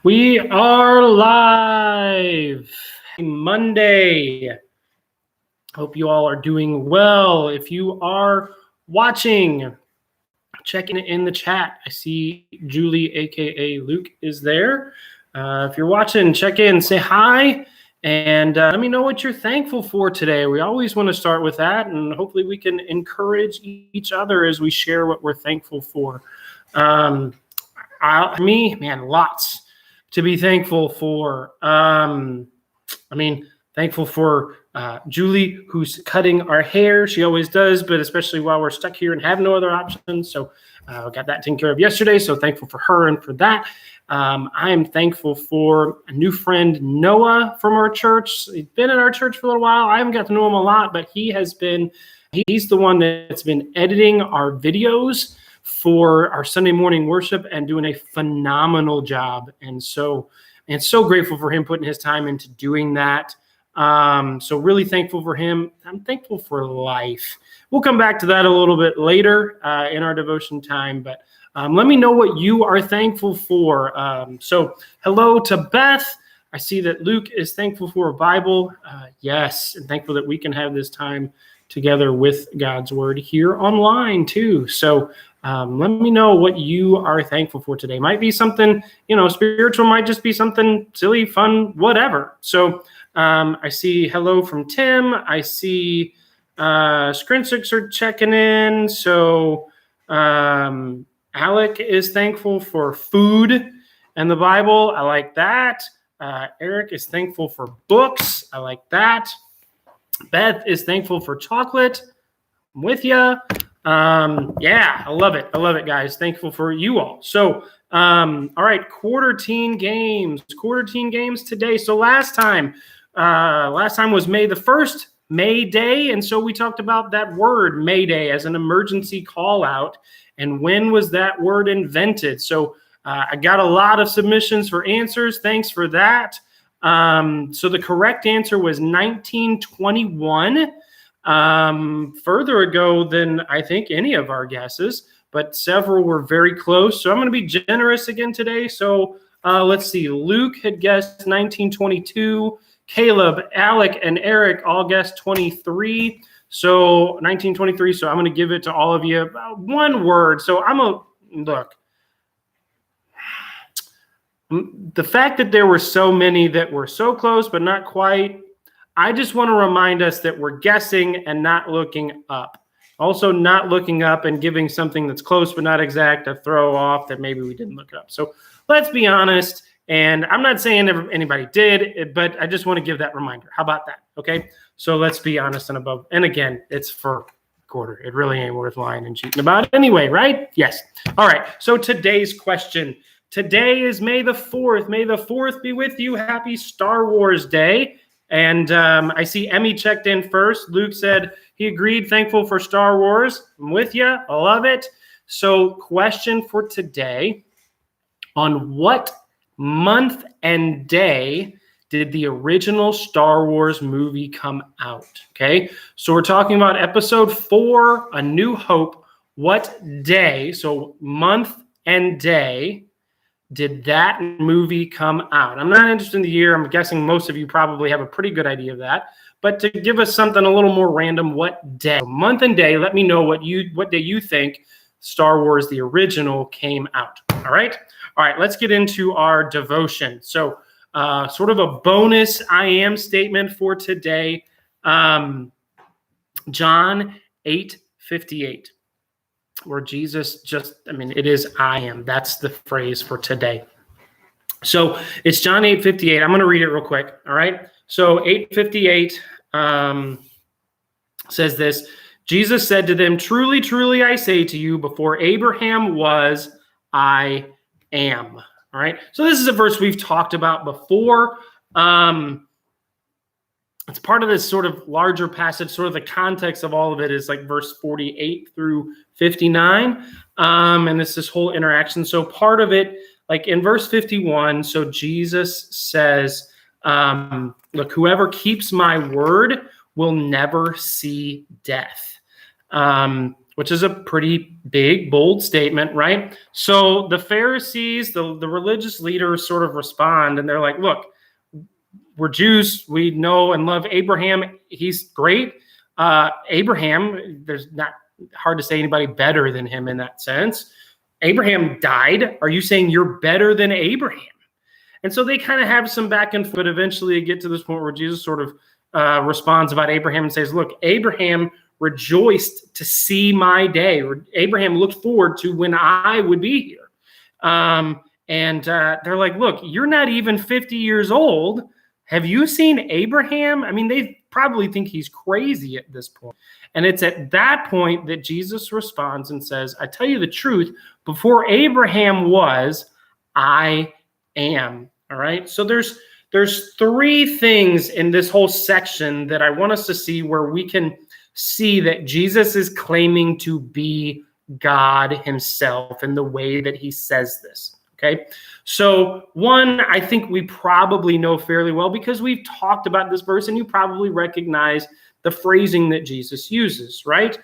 We are live. Monday. Hope you all are doing well. If you are watching, checking it in the chat. I see Julie, aka Luke, is there. If you're watching, check in, say hi, and let me know what you're thankful for today. We always want to start with that, and hopefully we can encourage each other as we share what we're thankful for. Lots to be thankful for. Thankful for Julie, who's cutting our hair. She always does, but especially while we're stuck here and have no other options. So got that taken care of yesterday. So thankful for her and for that. I am thankful for a new friend, Noah, from our church. He's been in our church for a little while. I haven't got to know him a lot, but he's the one that's been editing our videos for our Sunday morning worship and doing a phenomenal job. And so grateful for him putting his time into doing that. So really thankful for him. I'm thankful for life. We'll come back to that a little bit later in our devotion time, but let me know what you are thankful for. So hello to Beth. I see that Luke is thankful for a Bible. Yes, and thankful that we can have this time together with God's word here online too. So let me know what you are thankful for today. Might be something, spiritual, might just be something silly, fun, whatever. So I see hello from Tim. I see Scrinsics are checking in. So Alec is thankful for food and the Bible. I like that. Eric is thankful for books. I like that. Beth is thankful for chocolate. I'm with you. I love it. I love it, guys. Thankful for you all. So, all right, quarter teen games today. So last time was May the 1st, May Day. And so we talked about that word May Day as an emergency call out. And when was that word invented? So I got a lot of submissions for answers. Thanks for that. So the correct answer was 1921. Further ago than I think any of our guesses, but several were very close. So I'm going to be generous again today. So let's see. Luke had guessed 1922. Caleb, Alec, and Eric all guessed 23. So 1923. So I'm going to give it to all of you. One word. So look. The fact that there were so many that were so close but not quite, I just want to remind us that we're guessing and not looking up. Also not looking up and giving something that's close but not exact to throw off that maybe we didn't look it up. So let's be honest, and I'm not saying anybody did, but I just want to give that reminder. How about that? Okay, so let's be honest and above. And again, it's for quarter. It really ain't worth lying and cheating about it anyway, right? Yes. All right, so today's question. Today is May the 4th. May the 4th be with you. Happy Star Wars Day. And I see Emmy checked in first. Luke said he agreed, thankful for Star Wars. I'm with you. I love it. So question for today, on what month and day did the original Star Wars movie come out? Okay, so we're talking about episode 4, A New Hope. What day, so month and day, did that movie come out? I'm not interested in the year. I'm guessing most of you probably have a pretty good idea of that. But to give us something a little more random, what day? Month and day, let me know what day you think Star Wars, the original, came out. All right? All right, let's get into our devotion. So sort of a bonus I am statement for today. John 8:58. Where Jesus it is I am. That's the phrase for today. So it's John 8:58. I'm going to read it real quick. All right. So 8:58 says this. Jesus said to them, "Truly, truly, I say to you, before Abraham was, I am." All right. So this is a verse we've talked about before. It's part of this sort of larger passage. Sort of the context of all of it is like verse 48 through 59. And it's this whole interaction. So part of it, like in verse 51, so Jesus says, look, whoever keeps my word will never see death. which is a pretty big, bold statement, right? So the Pharisees, the religious leaders sort of respond, and they're like, look, we're Jews. We know and love Abraham. He's great. Abraham, there's not hard to say anybody better than him in that sense. Abraham died. Are you saying you're better than Abraham? And so they kind of have some back and forth, but eventually get to this point where Jesus sort of responds about Abraham and says, look, Abraham rejoiced to see my day. Abraham looked forward to when I would be here. They're like, look, you're not even 50 years old. Have you seen Abraham? I mean, they probably think he's crazy at this point. And it's at that point that Jesus responds and says, I tell you the truth, before Abraham was, I am. All right. So there's three things in this whole section that I want us to see where we can see that Jesus is claiming to be God himself in the way that he says this. Okay. So one, I think we probably know fairly well because we've talked about this verse and you probably recognize the phrasing that Jesus uses, right?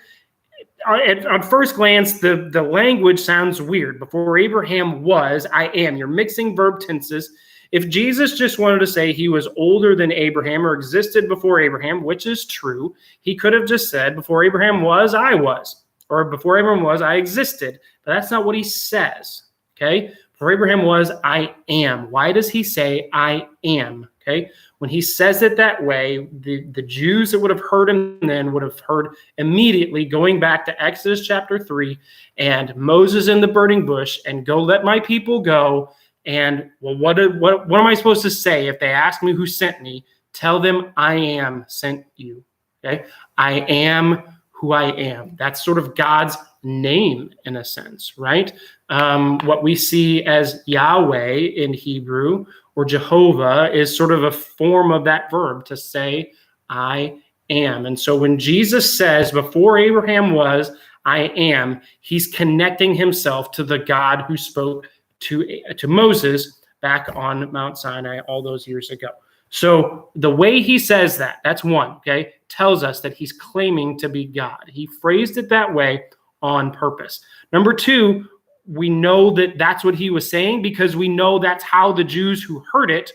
At first glance, the language sounds weird. Before Abraham was, I am. You're mixing verb tenses. If Jesus just wanted to say he was older than Abraham or existed before Abraham, which is true, he could have just said, before Abraham was, I was. Or before Abraham was, I existed. But that's not what he says, okay? Before Abraham was, I am. Why does he say, I am, okay? When he says it that way, the Jews that would have heard him then would have heard immediately going back to Exodus chapter 3 and Moses in the burning bush and go let my people go. And well, what am I supposed to say if they ask me who sent me? Tell them I am sent you. Okay, I am who I am. That's sort of God's name in a sense, right? What we see as Yahweh in Hebrew or Jehovah is sort of a form of that verb to say I am. And so when Jesus says before Abraham was, I am, he's connecting himself to the God who spoke to Moses back on Mount Sinai all those years ago. So the way he says that, that's one, okay, tells us that he's claiming to be God. He phrased it that way on purpose. Number two, we know that that's what he was saying because we know that's how the Jews who heard it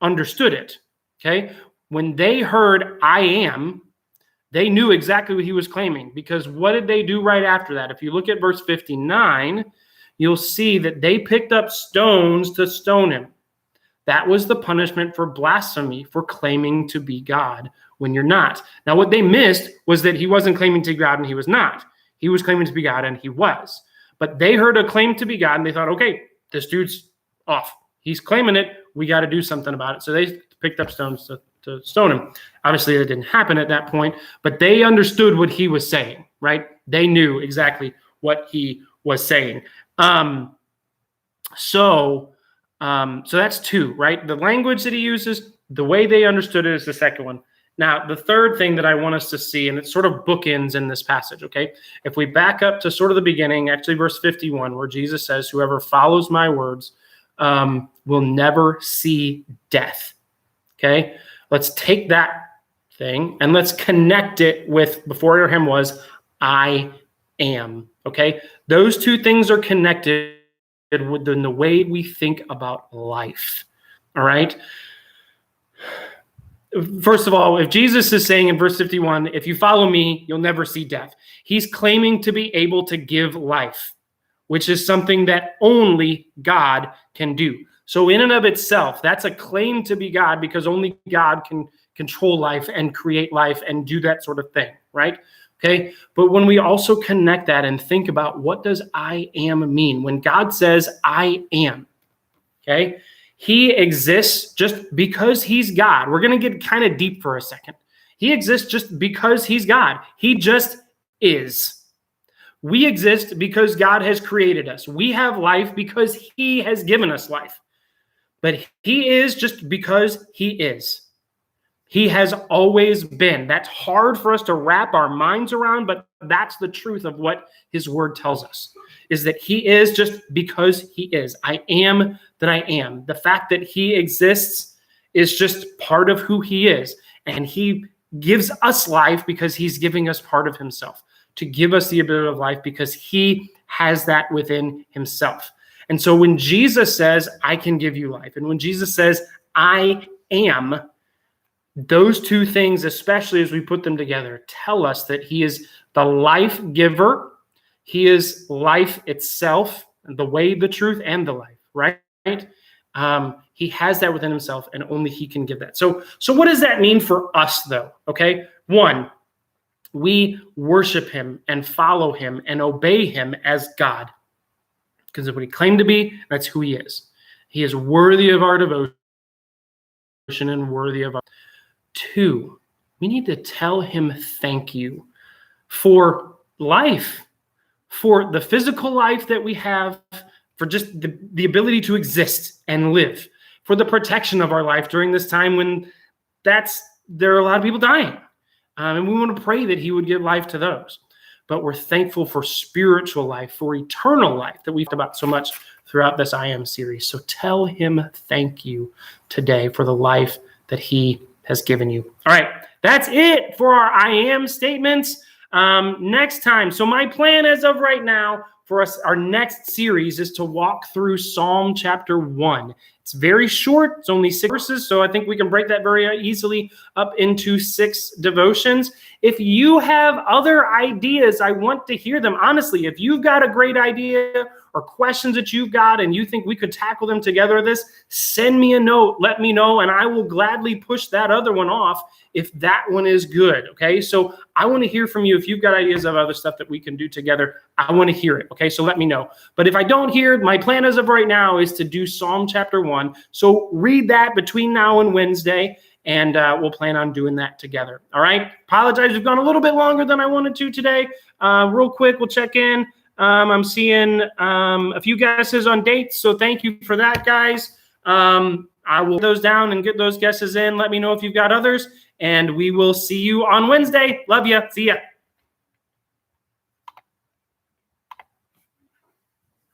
understood it, okay? When they heard I am, they knew exactly what he was claiming because what did they do right after that? If you look at verse 59, you'll see that they picked up stones to stone him. That was the punishment for blasphemy, for claiming to be God when you're not. Now, what they missed was that he wasn't claiming to be God and he was not. He was claiming to be God and he was. But they heard a claim to be God and they thought, okay, this dude's off. He's claiming it. We got to do something about it. So they picked up stones to stone him. Obviously, it didn't happen at that point, but they understood what he was saying, right? They knew exactly what he was saying. So that's two, right? The language that he uses, the way they understood it is the second one. Now, the third thing that I want us to see, and it sort of bookends in this passage, okay? If we back up to sort of the beginning, actually verse 51, where Jesus says, whoever follows my words will never see death, okay? Let's take that thing and let's connect it with before Abraham was, I am, okay? Those two things are connected within the way we think about life, all right? First of all, if Jesus is saying in verse 51, if you follow me, you'll never see death, he's claiming to be able to give life, which is something that only God can do. So in and of itself, that's a claim to be God because only God can control life and create life and do that sort of thing, right? Okay, but when we also connect that and think about what does I am mean? When God says I am, okay, he exists just because he's God. We're going to get kind of deep for a second. He exists just because he's God. He just is. We exist because God has created us. We have life because he has given us life. But he is just because he is. He has always been. That's hard for us to wrap our minds around, but that's the truth of what his word tells us, is that he is just because he is. I am that I am. The fact that he exists is just part of who he is. And he gives us life because he's giving us part of himself. to give us the ability of life because he has that within himself. And so when Jesus says, I can give you life, and when Jesus says, I am, those two things, especially as we put them together, tell us that he is the life giver. He is life itself, the way, the truth, and the life, right? He has that within himself, and only he can give that. So what does that mean for us, though? Okay, one, we worship him and follow him and obey him as God. Because of what he claimed to be, that's who he is. He is worthy of our devotion and worthy of our... Two, we need to tell him thank you for life, for the physical life that we have, for just the ability to exist and live, for the protection of our life during this time when there are a lot of people dying. And we want to pray that he would give life to those. But we're thankful for spiritual life, for eternal life that we've talked about so much throughout this I Am series. So tell him thank you today for the life that he has given you. All right, that's it for our I Am statements. Next time, so my plan as of right now for us, our next series is to walk through Psalm chapter 1. It's very short. It's only 6 verses, so I think we can break that very easily up into 6 devotions. If you have other ideas, I want to hear them. Honestly, if you've got a great idea or questions that you've got and you think we could tackle them together, send me a note. Let me know, and I will gladly push that other one off if that one is good, okay? So I want to hear from you. If you've got ideas of other stuff that we can do together, I want to hear it, okay? So let me know. But if I don't hear it, my plan as of right now is to do Psalm chapter 1. So read that between now and Wednesday, and we'll plan on doing that together, all right? Apologize, we've gone a little bit longer than I wanted to today. Real quick, we'll check in. I'm seeing a few guesses on dates, so thank you for that, guys. I will get those down and get those guesses in. Let me know if you've got others, and we will see you on Wednesday. Love you. See ya.